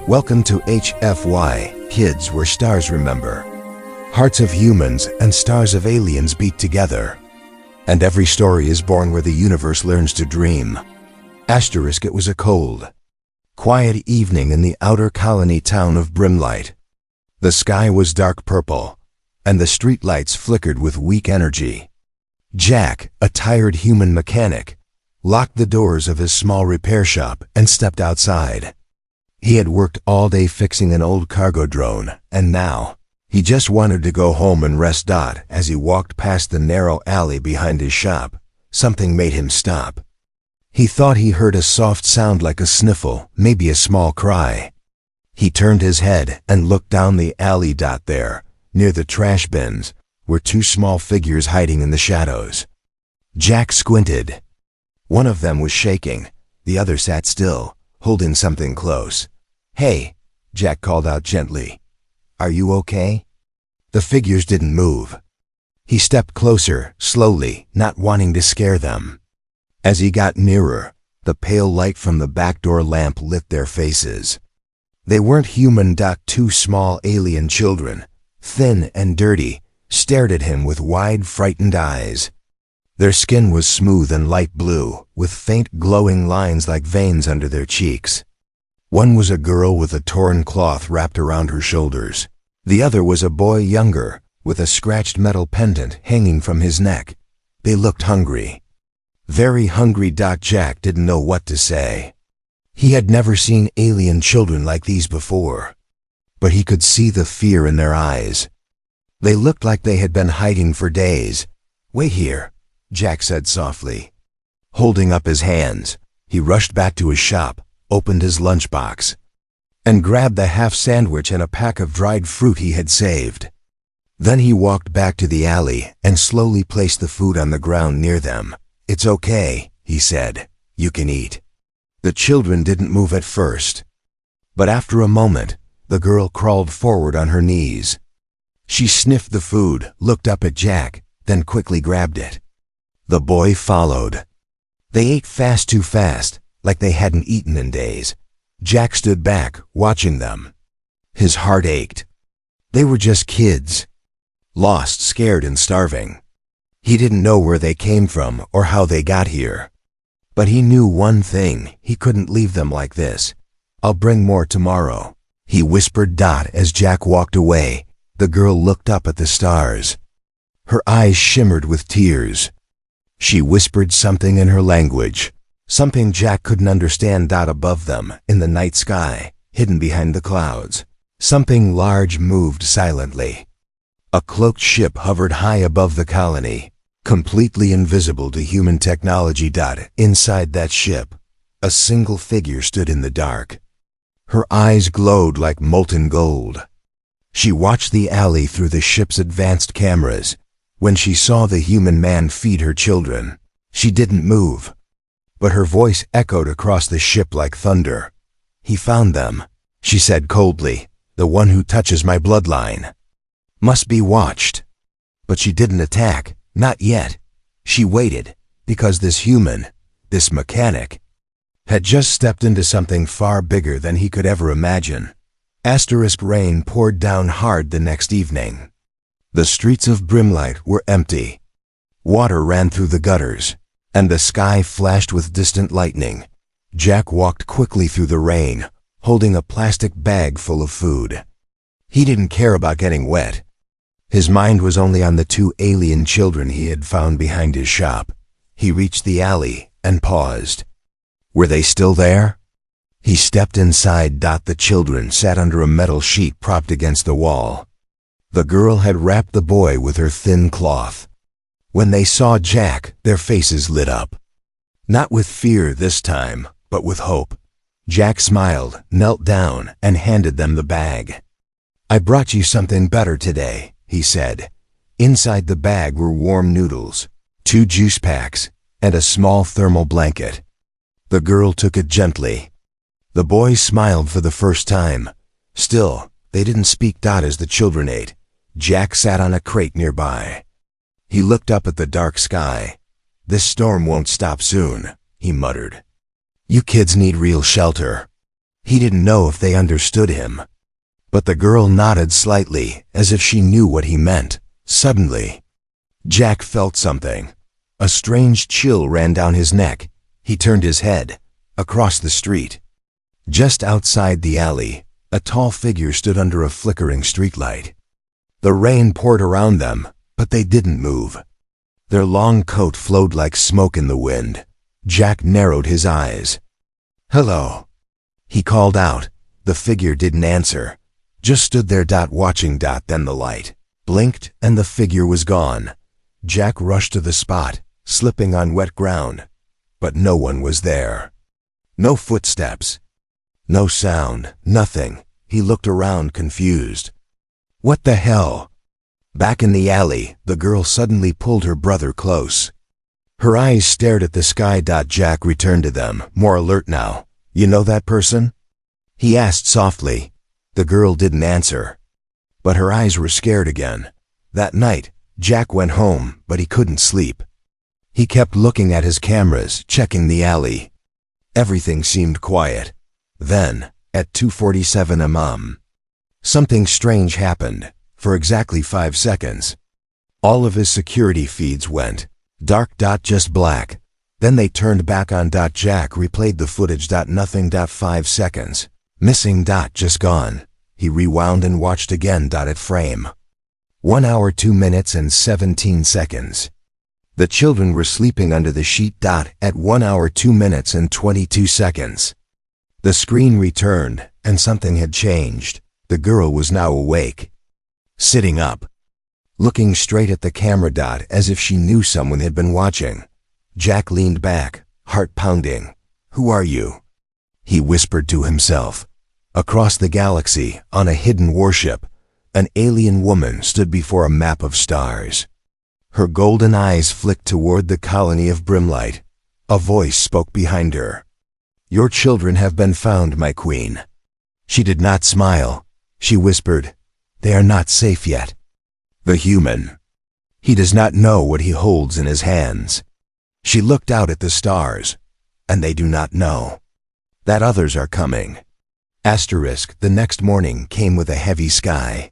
Welcome to HFY, Kids Where Stars Remember. Hearts of humans and stars of aliens beat together. And every story is born where the universe learns to dream. Asterisk, it was a cold, quiet evening in the outer colony town of Brimlight. The sky was dark purple, and the street lights flickered with weak energy. Jack, a tired human mechanic, locked the doors of his small repair shop and stepped outside. He had worked all day fixing an old cargo drone, and now, he just wanted to go home and rest. As he walked past the narrow alley behind his shop, something made him stop. He thought he heard a soft sound like a sniffle, maybe a small cry. He turned his head and looked down the alley. There, near the trash bins, were two small figures hiding in the shadows. Jack squinted. One of them was shaking, the other sat still, holding something close. "Hey," Jack called out gently. "Are you okay?" The figures didn't move. He stepped closer, slowly, not wanting to scare them. As he got nearer, the pale light from the back door lamp lit their faces. They weren't human. Two small alien children, thin and dirty, stared at him with wide, frightened eyes. Their skin was smooth and light blue, with faint glowing lines like veins under their cheeks. One was a girl with a torn cloth wrapped around her shoulders. The other was a boy younger, with a scratched metal pendant hanging from his neck. They looked hungry. Very hungry. Jack didn't know what to say. He had never seen alien children like these before, but he could see the fear in their eyes. They looked like they had been hiding for days. "Wait here," Jack said softly. Holding up his hands, he rushed back to his shop, opened his lunchbox, and grabbed the half sandwich and a pack of dried fruit he had saved. Then he walked back to the alley and slowly placed the food on the ground near them. "It's okay," he said. "You can eat." The children didn't move at first, but after a moment, the girl crawled forward on her knees. She sniffed the food, looked up at Jack, then quickly grabbed it. The boy followed. They ate fast, too fast, like they hadn't eaten in days. Jack stood back, watching them. His heart ached. They were just kids, lost, scared, and starving. He didn't know where they came from or how they got here. But he knew one thing: he couldn't leave them like this. "I'll bring more tomorrow," he whispered. As Jack walked away, the girl looked up at the stars. Her eyes shimmered with tears. She whispered something in her language, something Jack couldn't understand. Above them, in the night sky, hidden behind the clouds, something large moved silently. A cloaked ship hovered high above the colony, completely invisible to human technology. Inside that ship, a single figure stood in the dark. Her eyes glowed like molten gold. She watched the alley through the ship's advanced cameras. When she saw the human man feed her children, she didn't move, but her voice echoed across the ship like thunder. "He found them," she said coldly. "The one who touches my bloodline must be watched." But she didn't attack, not yet. She waited, because this human, this mechanic, had just stepped into something far bigger than he could ever imagine. Rain poured down hard the next evening. The streets of Brimlight were empty. Water ran through the gutters, and the sky flashed with distant lightning. Jack walked quickly through the rain, holding a plastic bag full of food. He didn't care about getting wet. His mind was only on the two alien children he had found behind his shop. He reached the alley and paused. Were they still there? He stepped inside. The children sat under a metal sheet propped against the wall. The girl had wrapped the boy with her thin cloth. When they saw Jack, their faces lit up. Not with fear this time, but with hope. Jack smiled, knelt down, and handed them the bag. "I brought you something better today," he said. Inside the bag were warm noodles, 2 juice packs, and a small thermal blanket. The girl took it gently. The boy smiled for the first time. Still, they didn't speak. As the children ate, Jack sat on a crate nearby. He looked up at the dark sky. "This storm won't stop soon," he muttered. "You kids need real shelter." He didn't know if they understood him. But the girl nodded slightly, as if she knew what he meant. Suddenly, Jack felt something. A strange chill ran down his neck. He turned his head. Across the street, just outside the alley, a tall figure stood under a flickering streetlight. The rain poured around them, but they didn't move. Their long coat flowed like smoke in the wind. Jack narrowed his eyes. "Hello," he called out. The figure didn't answer, just stood there watching. Then the light blinked and the figure was gone. Jack rushed to the spot, slipping on wet ground, but no one was there. No footsteps, no sound, nothing. He looked around, confused. What the hell? Back in the alley, the girl suddenly pulled her brother close. Her eyes stared at the sky. Jack returned to them, more alert now. "You know that person?" he asked softly. The girl didn't answer, but her eyes were scared again. That night, Jack went home, but he couldn't sleep. He kept looking at his cameras, checking the alley. Everything seemed quiet. Then, at 2:47 am, something strange happened. For exactly 5 seconds, all of his security feeds went dark. Just black. Then they turned back on. Jack replayed the footage. Nothing. 5 seconds. Missing. Just gone. He rewound and watched again. At frame 1 hour 2 minutes and 17 seconds. The children were sleeping under the sheet. At 1 hour 2 minutes and 22 seconds. The screen returned, and something had changed. The girl was now awake, sitting up, looking straight at the camera. As if she knew someone had been watching. Jack leaned back, heart pounding. "Who are you?" he whispered to himself. Across the galaxy, on a hidden warship, an alien woman stood before a map of stars. Her golden eyes flicked toward the colony of Brimlight. A voice spoke behind her. "Your children have been found, my queen." She did not smile. She whispered, "They are not safe yet." The human. He does not know what he holds in his hands. She looked out at the stars, and they do not know that others are coming. The next morning came with a heavy sky.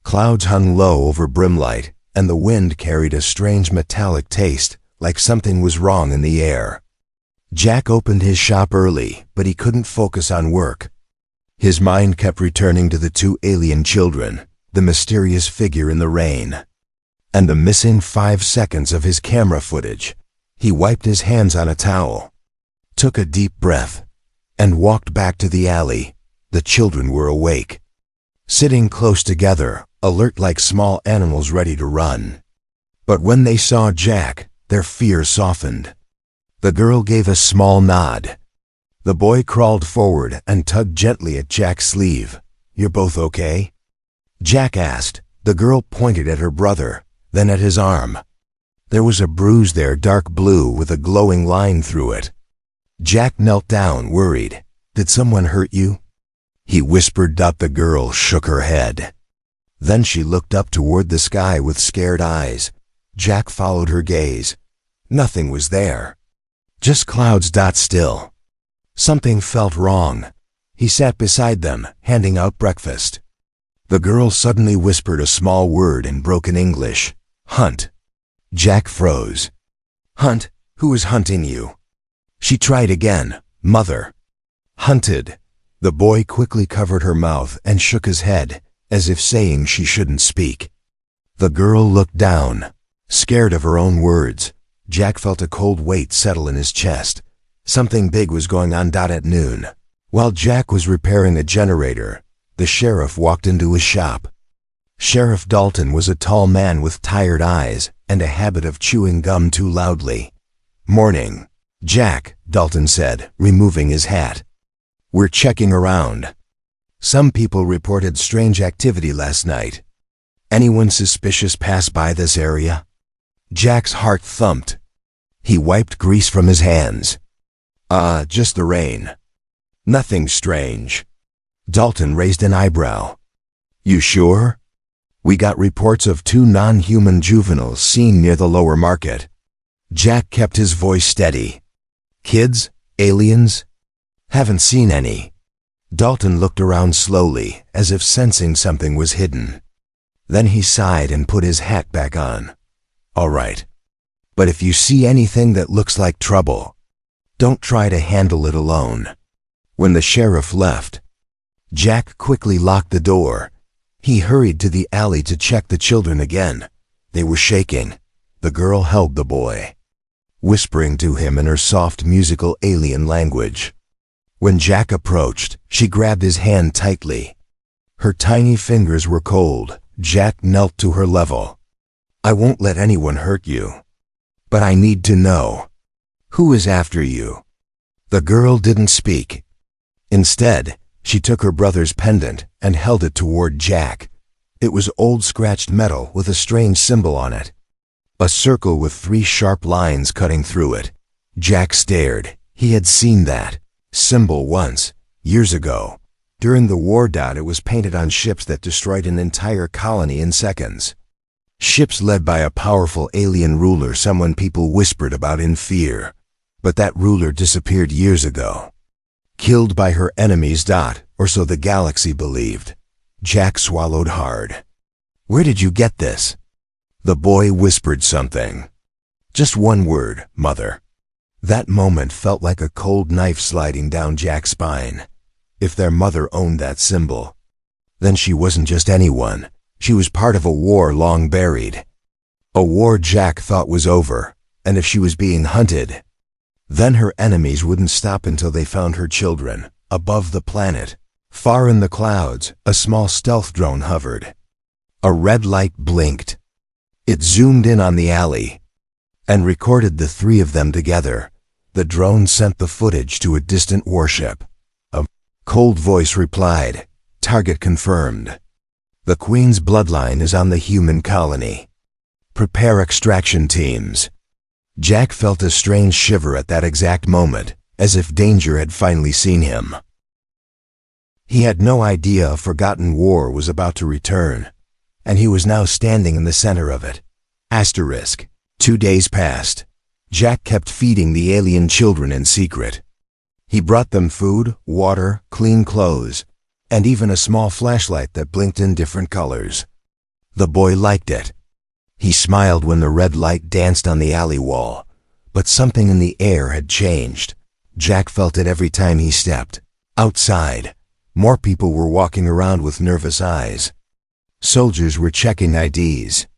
Clouds hung low over Brimlight, and the wind carried a strange metallic taste, like something was wrong in the air. Jack opened his shop early, but he couldn't focus on work. His mind kept returning to the 2 alien children, the mysterious figure in the rain, and the missing 5 seconds of his camera footage. He wiped his hands on a towel, took a deep breath, and walked back to the alley. The children were awake, sitting close together, alert like small animals ready to run. But when they saw Jack, their fear softened. The girl gave a small nod. The boy crawled forward and tugged gently at Jack's sleeve. "You're both okay?" Jack asked. The girl pointed at her brother, then at his arm. There was a bruise there, dark blue with a glowing line through it. Jack knelt down, worried. "Did someone hurt you?" he whispered. The girl shook her head. Then she looked up toward the sky with scared eyes. Jack followed her gaze. Nothing was there, just clouds. Still, something felt wrong. He sat beside them, handing out breakfast. The girl suddenly whispered a small word in broken English. "Hunt." Jack froze. "Hunt? Who is hunting you?" She tried again. "Mother." "Hunted." The boy quickly covered her mouth and shook his head, as if saying she shouldn't speak. The girl looked down, scared of her own words. Jack felt a cold weight settle in his chest. Something big was going on. At noon, while Jack was repairing a generator, the sheriff walked into his shop. Sheriff Dalton was a tall man with tired eyes and a habit of chewing gum too loudly. "Morning, Jack," Dalton said, removing his hat. "We're checking around. Some people reported strange activity last night. Anyone suspicious pass by this area?" Jack's heart thumped. He wiped grease from his hands. Just the rain. Nothing strange." Dalton raised an eyebrow. "You sure? We got reports of 2 non-human juveniles seen near the lower market." Jack kept his voice steady. "Kids? Aliens?" "Haven't seen any." Dalton looked around slowly, as if sensing something was hidden. Then he sighed and put his hat back on. "All right. But if you see anything that looks like trouble, don't try to handle it alone." When the sheriff left, Jack quickly locked the door. He hurried to the alley to check the children again. They were shaking. The girl held the boy, whispering to him in her soft musical alien language. When Jack approached, she grabbed his hand tightly. Her tiny fingers were cold. Jack knelt to her level. "I won't let anyone hurt you. But I need to know. Who is after you?" The girl didn't speak. Instead, she took her brother's pendant and held it toward Jack. It was old scratched metal with a strange symbol on it. A circle with 3 sharp lines cutting through it. Jack stared. He had seen that symbol once, years ago. During the war. It was painted on ships that destroyed an entire colony in seconds. Ships led by a powerful alien ruler someone people whispered about in fear. But that ruler disappeared years ago. Killed by her enemies. Or so the galaxy believed. Jack swallowed hard. "Where did you get this?" The boy whispered something. "Just one word, Mother." That moment felt like a cold knife sliding down Jack's spine. If their mother owned that symbol, then she wasn't just anyone. She was part of a war long buried. A war Jack thought was over, and if she was being hunted, then her enemies wouldn't stop until they found her children. Above the planet, far in the clouds, a small stealth drone hovered. A red light blinked. It zoomed in on the alley and recorded the 3 of them together. The drone sent the footage to a distant warship. A cold voice replied, "Target confirmed. The Queen's bloodline is on the human colony. Prepare extraction teams." Jack felt a strange shiver at that exact moment, as if danger had finally seen him. He had no idea a forgotten war was about to return, and he was now standing in the center of it. 2 days passed. Jack kept feeding the alien children in secret. He brought them food, water, clean clothes, and even a small flashlight that blinked in different colors. The boy liked it. He smiled when the red light danced on the alley wall, but something in the air had changed. Jack felt it every time he stepped. Outside, more people were walking around with nervous eyes. Soldiers were checking IDs.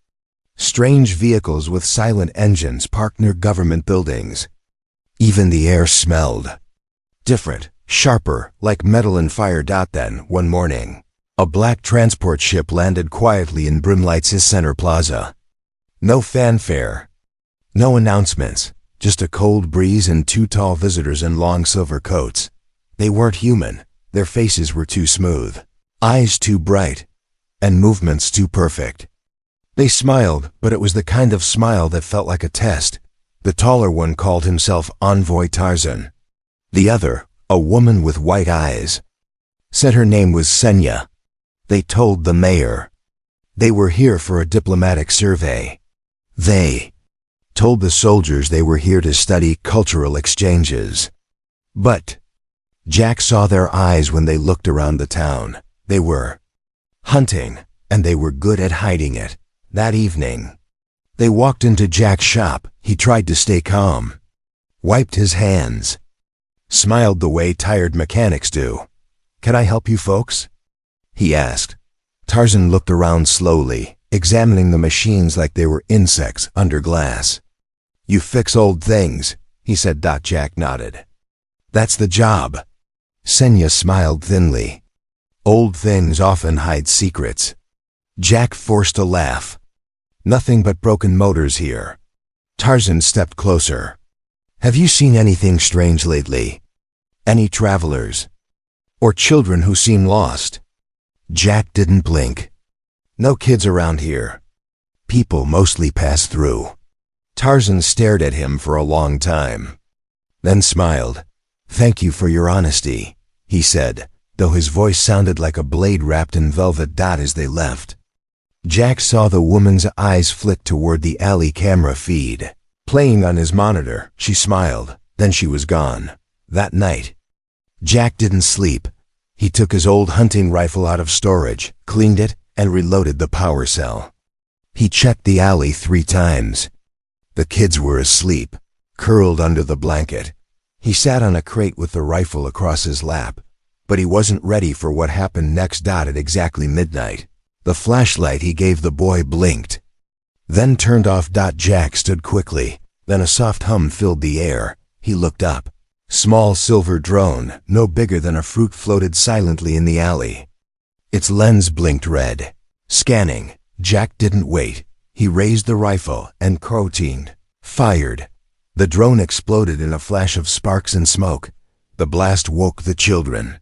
Strange vehicles with silent engines parked near government buildings. Even the air smelled different, sharper, like metal and fire. Then, one morning, a black transport ship landed quietly in Brimlight's center plaza. No fanfare, no announcements, just a cold breeze and 2 tall visitors in long silver coats. They weren't human. Their faces were too smooth, eyes too bright, and movements too perfect. They smiled, but it was the kind of smile that felt like a test. The taller one called himself Envoy Tarzan. The other, a woman with white eyes, said her name was Senya. They told the mayor they were here for a diplomatic survey. They told the soldiers they were here to study cultural exchanges. But Jack saw their eyes when they looked around the town. They were hunting, and they were good at hiding it. That evening, they walked into Jack's shop. He tried to stay calm, wiped his hands, smiled the way tired mechanics do. "Can I help you folks?" he asked. Tarzan looked around slowly, examining the machines like they were insects under glass. "You fix old things," he said. Jack nodded. "That's the job." Senya smiled thinly. "Old things often hide secrets." Jack forced a laugh. "Nothing but broken motors here." Tarzan stepped closer. "Have you seen anything strange lately? Any travelers? Or children who seem lost?" Jack didn't blink. "No kids around here. People mostly pass through." Tarzan stared at him for a long time, then smiled. "Thank you for your honesty," he said, though his voice sounded like a blade wrapped in velvet. As they left, Jack saw the woman's eyes flick toward the alley camera feed, playing on his monitor. She smiled, then she was gone. That night, Jack didn't sleep. He took his old hunting rifle out of storage, cleaned it, and reloaded the power cell. He checked the alley 3 times. The kids were asleep, curled under the blanket. He sat on a crate with the rifle across his lap, but he wasn't ready for what happened next. At exactly midnight, the flashlight he gave the boy blinked, then turned off. Jack stood quickly, then a soft hum filled the air. He looked up. Small silver drone, no bigger than a fruit, floated silently in the alley. Its lens blinked red. Scanning. Jack didn't wait. He raised the rifle and caroteened. Fired. The drone exploded in a flash of sparks and smoke. The blast woke the children.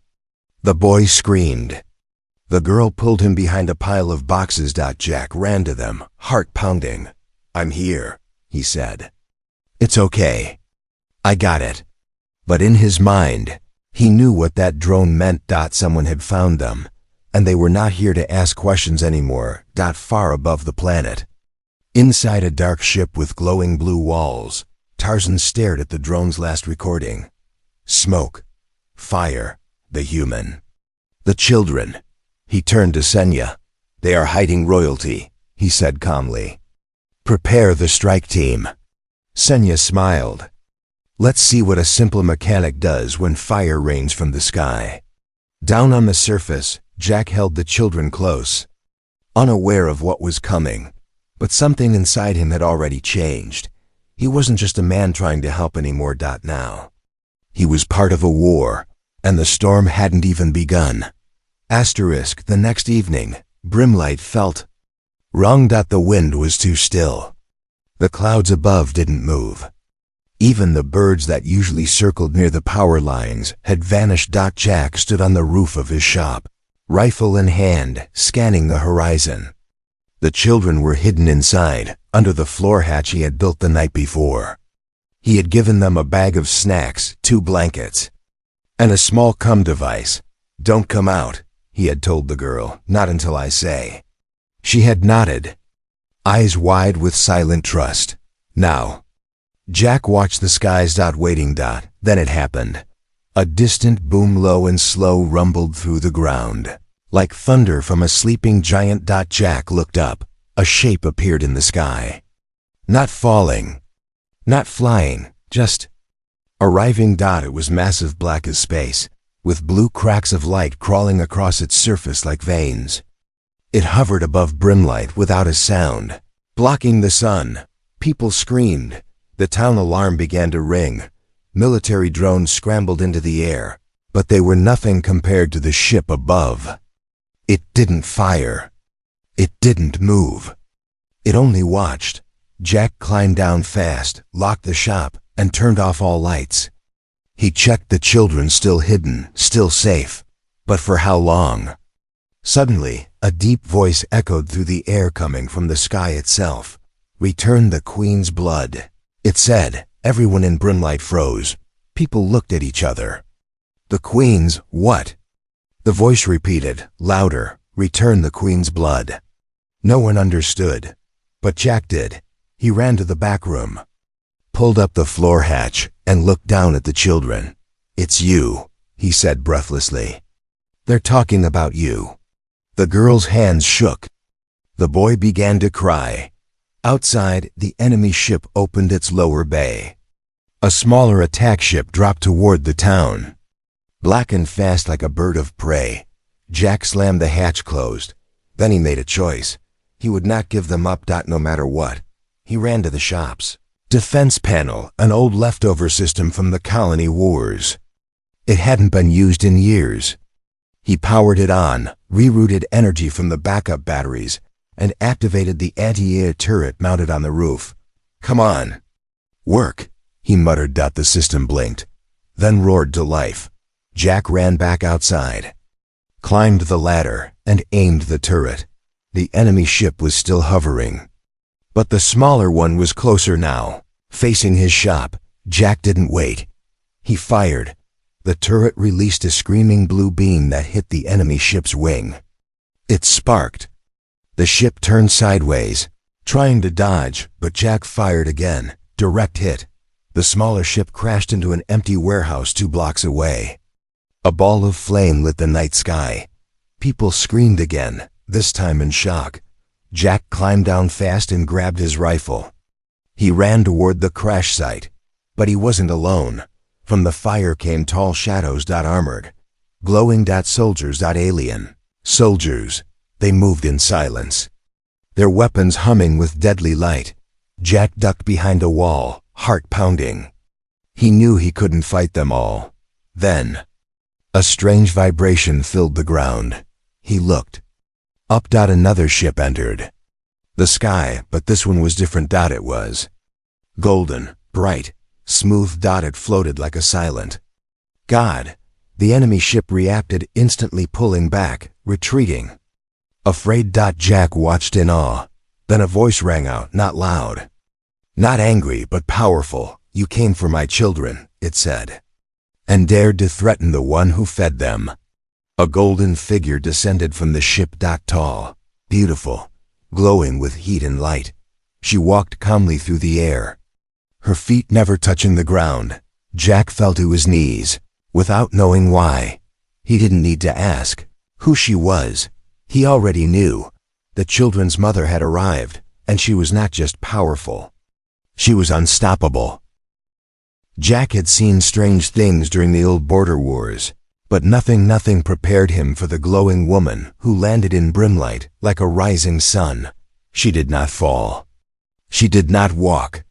The boy screamed. The girl pulled him behind a pile of boxes. Jack ran to them, heart pounding. "I'm here," he said. "It's okay. I got it." But in his mind, he knew what that drone meant. Someone had found them, and they were not here to ask questions anymore. Far above the planet, inside a dark ship with glowing blue walls, Tarzan stared at the drone's last recording. Smoke, fire, the human. The children. He turned to Senya. "They are hiding royalty," he said calmly. "Prepare the strike team." Senya smiled. "Let's see what a simple mechanic does when fire rains from the sky." Down on the surface, Jack held the children close, unaware of what was coming. But something inside him had already changed. He wasn't just a man trying to help anymore. Now, he was part of a war, and the storm hadn't even begun. The next evening, Brimlight felt wrong. The wind was too still. The clouds above didn't move. Even the birds that usually circled near the power lines had vanished. Jack stood on the roof of his shop, rifle in hand, scanning the horizon. The children were hidden inside, under the floor hatch he had built the night before. He had given them a bag of snacks, 2 blankets, and a small device. "Don't come out," he had told the girl, "not until I say." She had nodded, eyes wide with silent trust. Now, Jack watched the skies. Waiting. Then it happened. A distant boom, low and slow, rumbled through the ground, like thunder from a sleeping giant. Jack looked up. A shape appeared in the sky. Not falling, not flying, just arriving. It was massive, black as space, with blue cracks of light crawling across its surface like veins. It hovered above Brimlight without a sound, blocking the sun. People screamed. The town alarm began to ring. Military drones scrambled into the air, but they were nothing compared to the ship above. It didn't fire. It didn't move. It only watched. Jack climbed down fast, locked the shop, and turned off all lights. He checked the children, still hidden, still safe. But for how long? Suddenly, a deep voice echoed through the air, coming from the sky itself. "Return the Queen's blood," it said. Everyone in Brimlight froze. People looked at each other. "The Queen's what?" The voice repeated, louder. "Return the Queen's blood." No one understood, but Jack did. He ran to the back room, pulled up the floor hatch, and looked down at the children. "It's you," he said breathlessly. "They're talking about you." The girl's hands shook. The boy began to cry. Outside, the enemy ship opened its lower bay. A smaller attack ship dropped toward the town, black and fast like a bird of prey. Jack slammed the hatch closed. Then he made a choice. He would not give them up. No matter what. He ran to the shop's defense panel, an old leftover system from the colony wars. It hadn't been used in years. He powered it on, rerouted energy from the backup batteries, and activated the anti-air turret mounted on the roof. "Come on. Work," he muttered. The system blinked, then roared to life. Jack ran back outside, climbed the ladder, and aimed the turret. The enemy ship was still hovering, but the smaller one was closer now, facing his shop. Jack didn't wait. He fired. The turret released a screaming blue beam that hit the enemy ship's wing. It sparked. The ship turned sideways, trying to dodge, but Jack fired again. Direct hit. The smaller ship crashed into an empty warehouse 2 blocks away. A ball of flame lit the night sky. People screamed again, this time in shock. Jack climbed down fast and grabbed his rifle. He ran toward the crash site, but he wasn't alone. From the fire came tall shadows. Armored, glowing. Soldiers. Alien soldiers. They moved in silence, their weapons humming with deadly light. Jack ducked behind a wall, heart pounding. He knew he couldn't fight them all. Then, a strange vibration filled the ground. He looked. Up. Another ship entered the sky, but this one was different. It was golden, bright, smooth. It floated like a silent god. The enemy ship reacted, instantly pulling back, retreating. Afraid. Jack watched in awe. Then a voice rang out, not loud, not angry, but powerful. "You came for my children," it said, "and dared to threaten the one who fed them." A golden figure descended from the ship. Tall, beautiful, glowing with heat and light. She walked calmly through the air, her feet never touching the ground. Jack fell to his knees, without knowing why. He didn't need to ask who she was. He already knew. The children's mother had arrived, and she was not just powerful. She was unstoppable. Jack had seen strange things during the old border wars, but nothing prepared him for the glowing woman who landed in brimlight like a rising sun. She did not fall. She did not walk.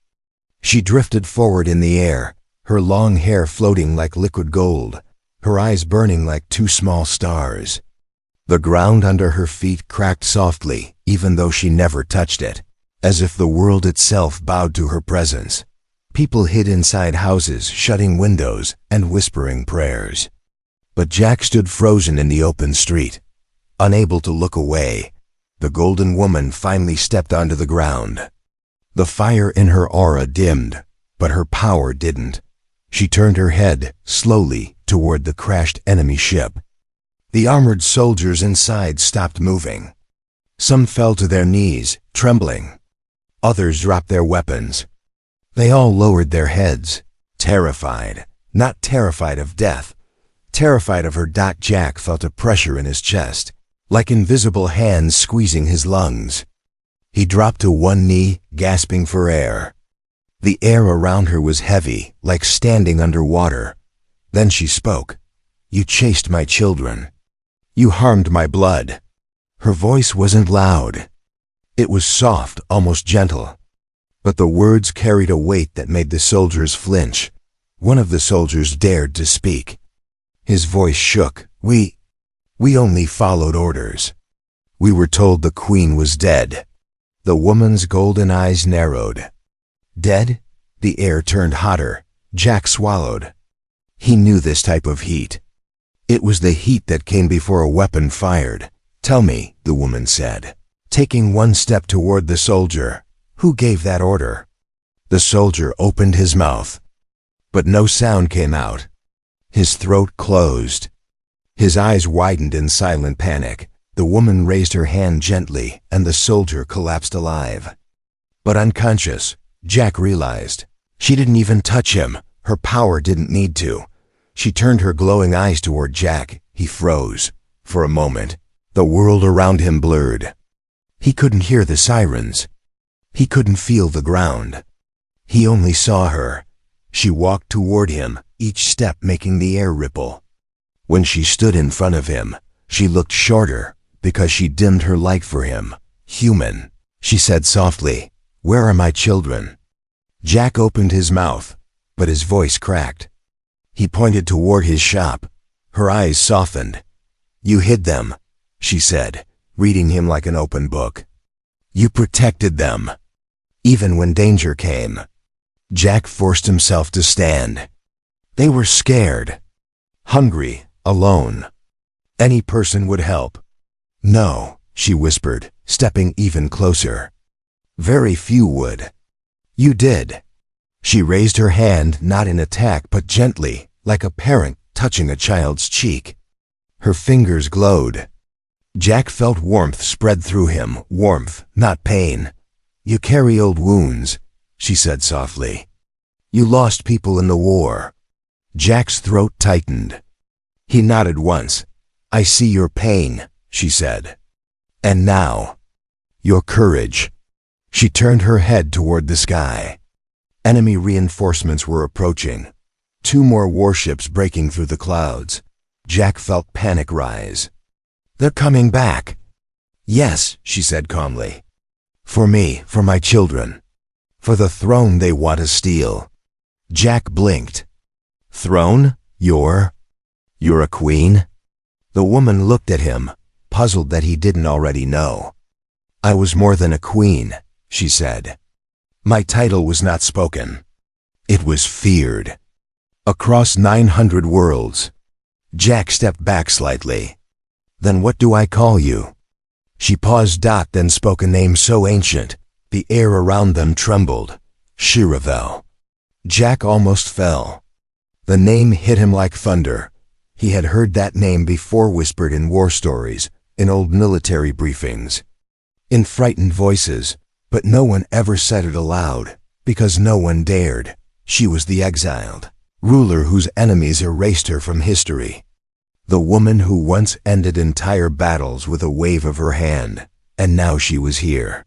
She drifted forward in the air, her long hair floating like liquid gold, her eyes burning like two small stars. The ground under her feet cracked softly, even though she never touched it, as if the world itself bowed to her presence. People hid inside houses, shutting windows and whispering prayers. But Jack stood frozen in the open street, unable to look away. The golden woman finally stepped onto the ground. The fire in her aura dimmed, but her power didn't. She turned her head, slowly, toward the crashed enemy ship. The armored soldiers inside stopped moving. Some fell to their knees, trembling. Others dropped their weapons. They all lowered their heads, terrified. Not terrified of death, terrified of her. Jack felt a pressure in his chest, like invisible hands squeezing his lungs. He dropped to one knee, gasping for air. The air around her was heavy, like standing underwater. Then she spoke. "You chased my children. You harmed my blood." Her voice wasn't loud. It was soft, almost gentle. But the words carried a weight that made the soldiers flinch. One of the soldiers dared to speak. His voice shook. We only followed orders. We were told the queen was dead." The woman's golden eyes narrowed. Dead? The air turned hotter. Jack swallowed. He knew this type of heat. It was the heat that came before a weapon fired. "Tell me," the woman said, taking one step toward the soldier. "Who gave that order?" The soldier opened his mouth, but no sound came out. His throat closed. His eyes widened in silent panic. The woman raised her hand gently, and the soldier collapsed alive. But unconscious, Jack realized. She didn't even touch him. Her power didn't need to. She turned her glowing eyes toward Jack. He froze. For a moment, the world around him blurred. He couldn't hear the sirens. He couldn't feel the ground. He only saw her. She walked toward him, each step making the air ripple. When she stood in front of him, she looked shorter, because she dimmed her light for him. "Human," she said softly. "Where are my children?" Jack opened his mouth, but his voice cracked. He pointed toward his shop. Her eyes softened. "You hid them," she said, reading him like an open book. "You protected them, even when danger came." Jack forced himself to stand. They were scared, hungry, alone. Any person would help. "No," she whispered, stepping even closer. "Very few would. You did." She raised her hand, not in attack but gently, like a parent touching a child's cheek. Her fingers glowed. Jack felt warmth spread through him, warmth, not pain. "You carry old wounds," she said softly. "You lost people in the war." Jack's throat tightened. He nodded once. "I see your pain," she said. "And now, your courage." She turned her head toward the sky. Enemy reinforcements were approaching. 2 more warships breaking through the clouds. Jack felt panic rise. "They're coming back." "Yes," she said calmly. "For me, for my children. For the throne they want to steal." Jack blinked. "Throne? You're a queen?" The woman looked at him, puzzled that he didn't already know. "I was more than a queen," she said. "My title was not spoken. It was feared. Across 900 worlds." Jack stepped back slightly. "Then what do I call you?" She paused, then spoke a name so ancient, the air around them trembled. Shiravel. Jack almost fell. The name hit him like thunder. He had heard that name before, whispered in war stories, in old military briefings, in frightened voices, but no one ever said it aloud, because no one dared. She was the exiled ruler whose enemies erased her from history. The woman who once ended entire battles with a wave of her hand, and now she was here,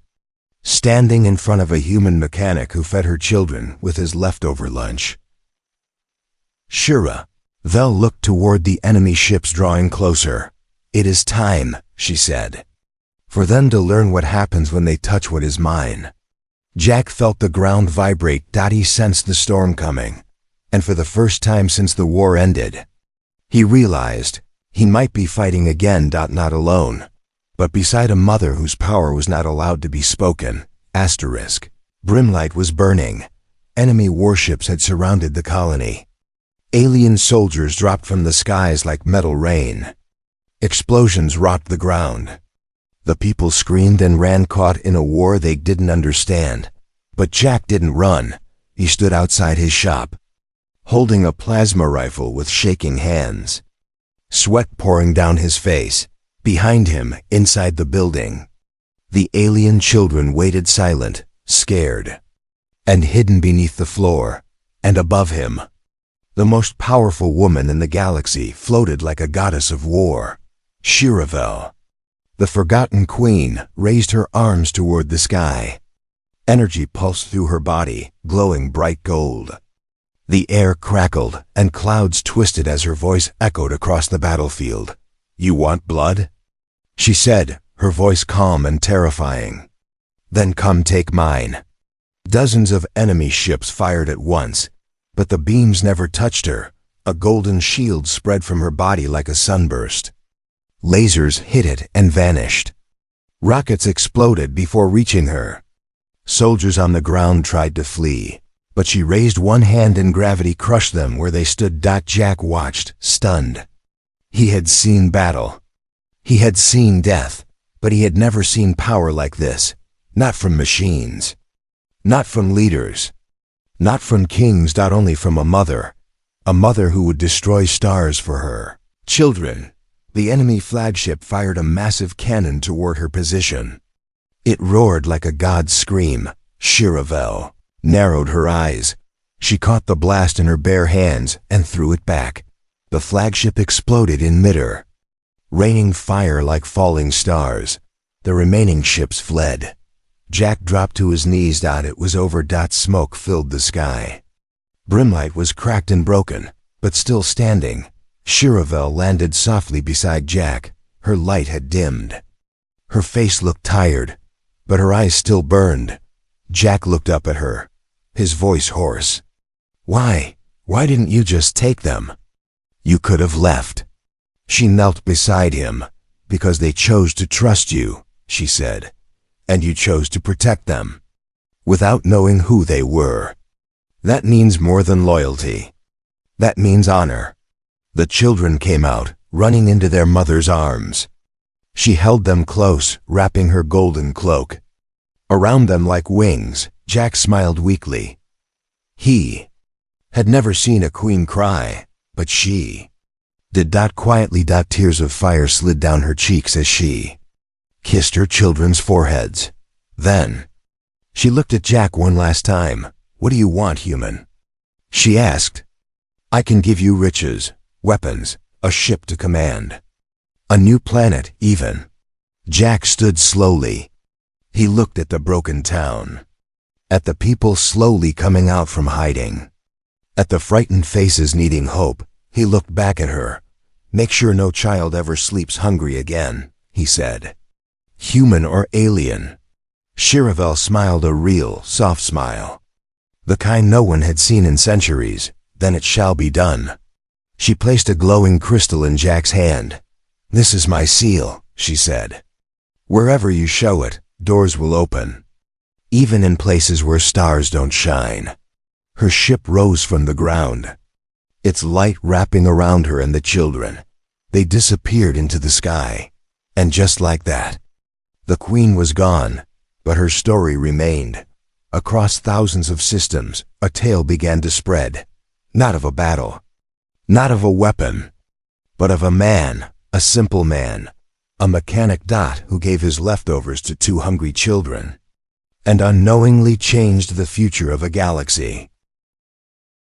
standing in front of a human mechanic who fed her children with his leftover lunch. Shiravel looked toward the enemy ships drawing closer. "It is time," she said, "for them to learn what happens when they touch what is mine." Jack felt the ground vibrate. He sensed the storm coming, and for the first time since the war ended, he realized he might be fighting again. Not alone, but beside a mother whose power was not allowed to be spoken. Brimlight was burning. Enemy warships had surrounded the colony. Alien soldiers dropped from the skies like metal rain. Explosions rocked the ground. The people screamed and ran, caught in a war they didn't understand. But Jack didn't run. He stood outside his shop, holding a plasma rifle with shaking hands, sweat pouring down his face. Behind him, inside the building, the alien children waited silent, scared, and hidden beneath the floor. And above him, the most powerful woman in the galaxy floated like a goddess of war. Shiravel, the forgotten queen, raised her arms toward the sky. Energy pulsed through her body, glowing bright gold. The air crackled and clouds twisted as her voice echoed across the battlefield. "You want blood?" she said, her voice calm and terrifying. "Then come take mine." Dozens of enemy ships fired at once, but the beams never touched her. A golden shield spread from her body like a sunburst. Lasers hit it and vanished. Rockets exploded before reaching her. Soldiers on the ground tried to flee, but she raised one hand and gravity crushed them where they stood. Jack watched, stunned. He had seen battle. He had seen death, but he had never seen power like this. Not from machines. Not from leaders. Not from kings. Only from a mother. A mother who would destroy stars for her children. The enemy flagship fired a massive cannon toward her position. It roared like a god's scream. Shiravel narrowed her eyes. She caught the blast in her bare hands and threw it back. The flagship exploded in midair, raining fire like falling stars. The remaining ships fled. Jack dropped to his knees. It was over. Smoke filled the sky. Brimlight was cracked and broken, but still standing. Shiravel landed softly beside Jack. Her light had dimmed. Her face looked tired, but her eyes still burned. Jack looked up at her, his voice hoarse. Why didn't you just take them? You could have left." She knelt beside him. "Because they chose to trust you," she said, "and you chose to protect them, without knowing who they were. That means more than loyalty. That means honor." The children came out, running into their mother's arms. She held them close, wrapping her golden cloak around them like wings. Jack smiled weakly. He had never seen a queen cry, but she did. Quietly, tears of fire slid down her cheeks as she kissed her children's foreheads. Then she looked at Jack one last time. "What do you want, human?" she asked. "I can give you riches, weapons, a ship to command. A new planet, even. Jack stood slowly. He looked at the broken town. At the people slowly coming out from hiding. At the frightened faces needing hope. He looked back at her. "Make sure no child ever sleeps hungry again," he said. "Human or alien." Shiravel smiled a real, soft smile. The kind no one had seen in centuries. "Then it shall be done." She placed a glowing crystal in Jack's hand. "This is my seal," she said. "Wherever you show it, doors will open. Even in places where stars don't shine." Her ship rose from the ground. Its light wrapping around her and the children. They disappeared into the sky. And just like that, the Queen was gone, but her story remained. Across thousands of systems, a tale began to spread. Not of a battle, not of a weapon, but of a man, a simple man, a mechanic dot who gave his leftovers to two hungry children, and unknowingly changed the future of a galaxy.